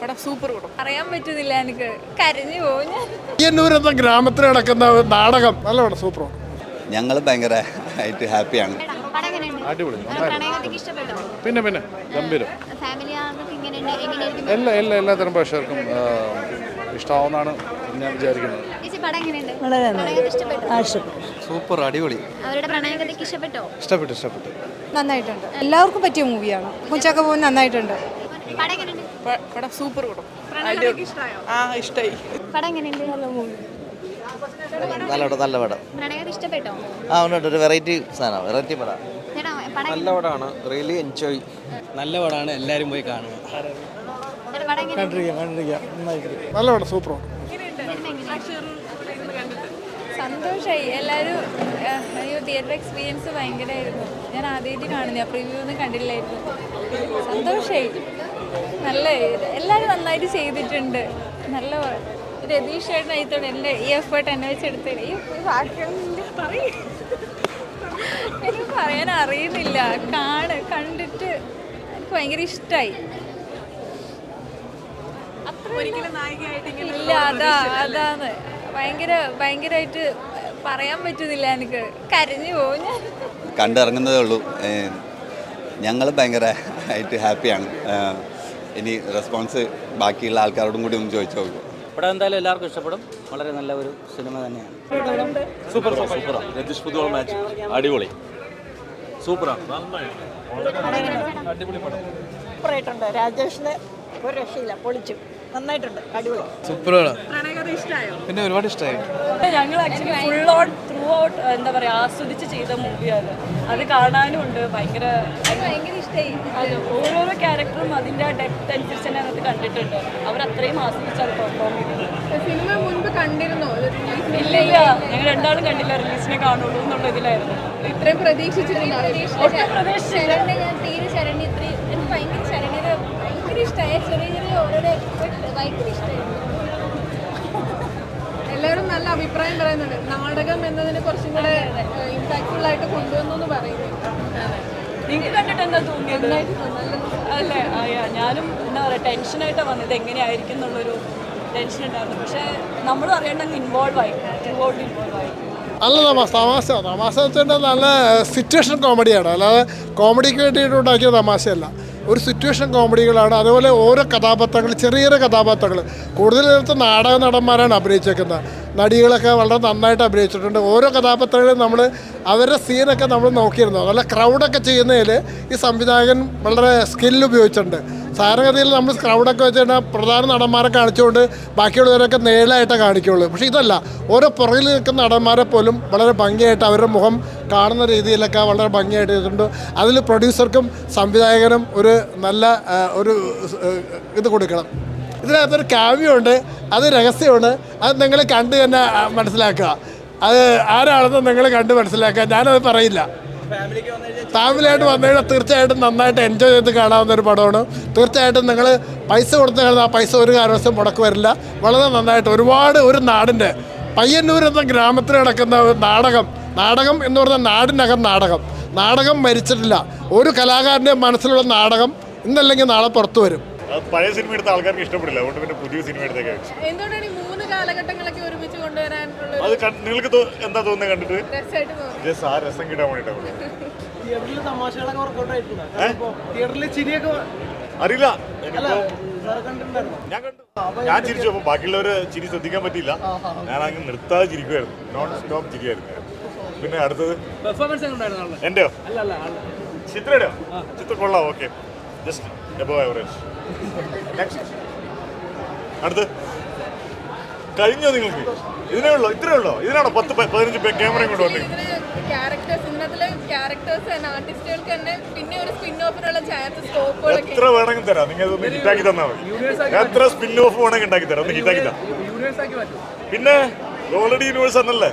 പടം സൂപ്പർ പടം പറയാൻ പറ്റുന്നില്ല, എനിക്ക് കരഞ്ഞു പോകും ഞാൻ. പയ്യന്നൂർ എന്ന ഗ്രാമത്തിൽ നടക്കുന്ന നാടകം നല്ല പടം, സൂപ്പർ പടം. ഞങ്ങൾ ഭയങ്കര ആയിട്ട് ഹാപ്പിയാണ്. അടിപൊളി, പിന്നെ ഗംഭീരം. എല്ലാ തരം പ്രേക്ഷകർക്കും ഇഷ്ടമാവുന്നതാണ് ഞാൻ വിചാരിക്കുന്നത്. സൂപ്പർ, അടിപൊളി, ഇഷ്ടപ്പെട്ടു. നന്നായിട്ടുണ്ട്, എല്ലാവർക്കും പറ്റിയ മൂവിയാണ്. കൊച്ചൊക്കെ പോകുന്ന നന്നായിട്ടുണ്ട്. പടം സൂപ്പർ പടം. ഇഷ്ടായി. നല്ല പടം. ആ ഉണ്ട്, ഒരു വെറൈറ്റി സാധനം, വെറൈറ്റി പടം. നല്ല പടമാണ്, റിയലി എൻജോയ്. നല്ല പടമാണ്, എല്ലാവരും പോയി കാണുക. നല്ല പടം, സൂപ്പർ പടം. സന്തോഷമായി. എല്ലാവരും അയ്യോ തിയേറ്റർ എക്സ്പീരിയൻസ് ഭയങ്കരമായിരുന്നു. ഞാൻ ആദ്യമായിട്ട് കാണുന്നു, ആ പ്രിവ്യൂ ഒന്നും കണ്ടില്ലായിരുന്നു. സന്തോഷമായി. നല്ല എല്ലാവരും നന്നായിട്ട് ചെയ്തിട്ടുണ്ട്. നല്ല രതീഷ് ചേട്ടൻ ആയിത്തോടെ എൻ്റെ ഈ എഫേർട്ട് എന്നെ വെച്ചെടുത്ത് എനിക്ക് പറയാൻ അറിയുന്നില്ല. കണ്ടിട്ട് എനിക്ക് ഭയങ്കര ഇഷ്ടമായി. ഇല്ല, അതാണ് ഭയങ്കരമായിട്ട് പറയാൻ പറ്റുന്നില്ല, എനിക്ക് കരഞ്ഞു പോകും ഞാൻ. കണ്ടിറങ്ങുന്നതേ ഉള്ളൂ. ഞങ്ങൾ ഭയങ്കര ആയിട്ട് ഹാപ്പിയാണ്. ഇനി റെസ്പോൺസ് ബാക്കിയുള്ള ആൾക്കാരോടും കൂടി ഒന്ന് ചോദിച്ചു നോക്കും. പടം എന്തായാലും എല്ലാവർക്കും ഇഷ്ടപ്പെടും. വളരെ നല്ല ഒരു സിനിമ തന്നെയാണ്. സൂപ്പറാണ്. രതീഷ് പുതുവൾ മാച്ച് അടിപൊളി, സൂപ്പറാണ്. അടിപൊളി പടം. സൂപ്പറായിട്ടുണ്ട്. രാജേഷിന് ഒരു രക്ഷയില്ല, പൊളിച്ചു. നന്നായിട്ടുണ്ട്, അടിപൊളി. സൂപ്പർ പടം. പിന്നെ ഒരുപാട് ഇഷ്ടമായി. ഞങ്ങൾ actually full on through out എന്താ പറയുക ആസ്വദിച്ച് ചെയ്ത മൂവിയാണ്. അത് കാണാനും ഉണ്ട്. ഭയങ്കര ഇഷ്ടമായി. അത് ഓരോരോ ക്യാരക്ടറും അതിൻ്റെ ഡെപ്ത് അനുസരിച്ച് തന്നെ അത് കണ്ടിട്ടുണ്ട്. അവരത്രയും ആസ്വദിച്ചാണ് പെർഫോം ചെയ്തത്. സിനിമ മുൻപ് കണ്ടിരുന്നോ? ഇല്ല, ഞങ്ങൾ രണ്ടാളും കണ്ടില്ല, റിലീസിനെ കാണുള്ളൂ എന്നുള്ള ഇതിലായിരുന്നു. ഇത്രയും പ്രതീക്ഷിച്ചിട്ടില്ല. ഞാൻ തീരെ ശരണ്യ എനിക്ക് ഭയങ്കര ഇഷ്ടമായി. ചെറിയ ഓരോരോ ഭയങ്കര ഇഷ്ടമായി. എല്ലാവരും നല്ല അഭിപ്രായം പറയുന്നുണ്ട്. നാടകം എന്നതിന് കുറച്ചും കൂടെ ഇമ്പാക്ട്ഫുൾ ആയിട്ട് കൊണ്ടുവന്നു എന്ന് പറയുന്നു. നിങ്ങൾക്ക് കണ്ടിട്ട് എന്താ തോന്നിയത്? അല്ലേ? ഞാനും എന്താ പറയുക ടെൻഷനായിട്ടാണ് വന്നത്, എങ്ങനെയായിരിക്കും എന്നുള്ളൊരു ടെൻഷൻ ഉണ്ടായിരുന്നു. പക്ഷേ നമ്മളും അറിയേണ്ടങ്ങ് ഇൻവോൾവ് ആയി, ത്രൂ ഔട്ട് ഇൻവോൾവ് ആയി. നല്ല തമാശ വെച്ചാൽ നല്ല സിറ്റുവേഷൻ കോമഡിയാണ്, അല്ലാതെ കോമഡിക്ക് വേണ്ടിയിട്ട് ഉണ്ടാക്കിയ തമാശയല്ല. ഒരു സിറ്റുവേഷൻ കോമഡികളാണ്. അതുപോലെ ഓരോ കഥാപാത്രങ്ങൾ, ചെറിയ കഥാപാത്രങ്ങൾ, കൂടുതൽ നാടക നടന്മാരാണ് അഭിനയിച്ചേക്കുന്നത്. നടികളൊക്കെ വളരെ നന്നായിട്ട് അഭിനയിച്ചിട്ടുണ്ട്. ഓരോ കഥാപാത്രങ്ങളും നമ്മൾ അവരുടെ സീനൊക്കെ നമ്മൾ നോക്കിയിരുന്നു. നല്ല ക്രൗഡൊക്കെ ചെയ്യുന്നതിൽ ഈ സംവിധായകൻ വളരെ സ്കില്ല് ഉപയോഗിച്ചിട്ടുണ്ട്. സാധാരണഗതിയിൽ നമ്മൾ ക്രൗഡൊക്കെ വെച്ച് കഴിഞ്ഞാൽ പ്രധാന നടന്മാരെ കാണിച്ചുകൊണ്ട് ബാക്കിയുള്ളവരൊക്കെ നേരിലായിട്ടേ കാണിക്കുകയുള്ളൂ. പക്ഷേ ഇതല്ല, ഓരോ പുറകിൽ നിൽക്കുന്ന നടന്മാരെ പോലും വളരെ ഭംഗിയായിട്ട് അവരുടെ മുഖം കാണുന്ന രീതിയിലൊക്കെ വളരെ ഭംഗിയായിട്ട് ചെയ്തിട്ടുണ്ട്. അതിൽ പ്രൊഡ്യൂസർക്കും സംവിധായകനും ഒരു നല്ല ഒരു ഇത് കൊടുക്കണം. ഇതിനകത്തൊരു കാവ്യമുണ്ട്, അത് രഹസ്യമാണ്. അത് നിങ്ങൾ കണ്ട് തന്നെ മനസ്സിലാക്കുക. അത് ആരാണെന്ന് നിങ്ങൾ കണ്ട് മനസ്സിലാക്കുക. ഞാനത് പറയില്ല. ഫാമിലിയായിട്ട് വന്നു കഴിഞ്ഞാൽ തീർച്ചയായിട്ടും നന്നായിട്ട് എൻജോയ് ചെയ്ത് കാണാവുന്ന ഒരു പടമാണ്. തീർച്ചയായിട്ടും നിങ്ങൾ പൈസ കൊടുത്ത് കഴിഞ്ഞാൽ ആ പൈസ ഒരു കാരണവശാലും മുടക്ക് വരില്ല. വളരെ നന്നായിട്ട് ഒരു നാടിൻ്റെ പയ്യന്നൂർ എന്ന ഗ്രാമത്തിൽ നടക്കുന്ന നാടകം എന്ന് പറഞ്ഞാൽ നാടിനകം നാടകം മരിച്ചിട്ടില്ല. ഒരു കലാകാരൻ്റെ മനസ്സിലുള്ള നാടകം ഇന്നല്ലെങ്കിൽ നാളെ പുറത്തു വരും. പഴയ സിനിമ എടുത്ത ആൾക്കാർക്ക് ഇഷ്ടപ്പെടില്ല, അതുകൊണ്ട് പിന്നെ പുതിയ സിനിമ എടുത്തേക്ക്. എന്തുകൊണ്ടാണ് ഈ 3 കാലഘട്ടങ്ങളൊക്കെ ഒരുമിച്ച് കൊണ്ടുവരാനുള്ള? അത് നിങ്ങൾക്ക് എന്താ തോന്നുന്നത് കണ്ടിട്ട്? ആ രസം കിട്ടാൻ വേണ്ടിയിട്ടാണ്. അറിയില്ല, ഞാൻ ചിരിച്ചു. അപ്പൊ ബാക്കിയുള്ളവര് ചിരി ശ്രദ്ധിക്കാൻ പറ്റിയില്ല. ഞാൻ അങ്ങ് നിർത്താതെ ചിരിക്കുമായിരുന്നു, നോൺ സ്റ്റോപ്പ് ചിരിയായിരുന്നു. പിന്നെ അടുത്തത് എന്റെയോ ചിത്രയുടെയോ? ചിത്ര കൊള്ളാം, okay, just above average. Next, അടുത്ത് കഴിഞ്ഞോ നിങ്ങൾക്ക്? ഇത്രേ ഉള്ളോ? ഇതിനാണോ 10-15 ക്യാമറയും കൊണ്ട് വന്നത്? എത്ര വേണമെങ്കിൽ തരാം, നിങ്ങൾ ഒന്ന് ഹിറ്റാക്കി തന്നാൽ മതി. എത്ര സ്പിൻ ഓഫ് വേണമെങ്കിൽ ഉണ്ടാക്കി തരാം, ഒന്ന് ഹിറ്റാക്കി തരാം. പിന്നെ ഓൾറെഡി യൂണിവേഴ്സ് ആണല്ലേ.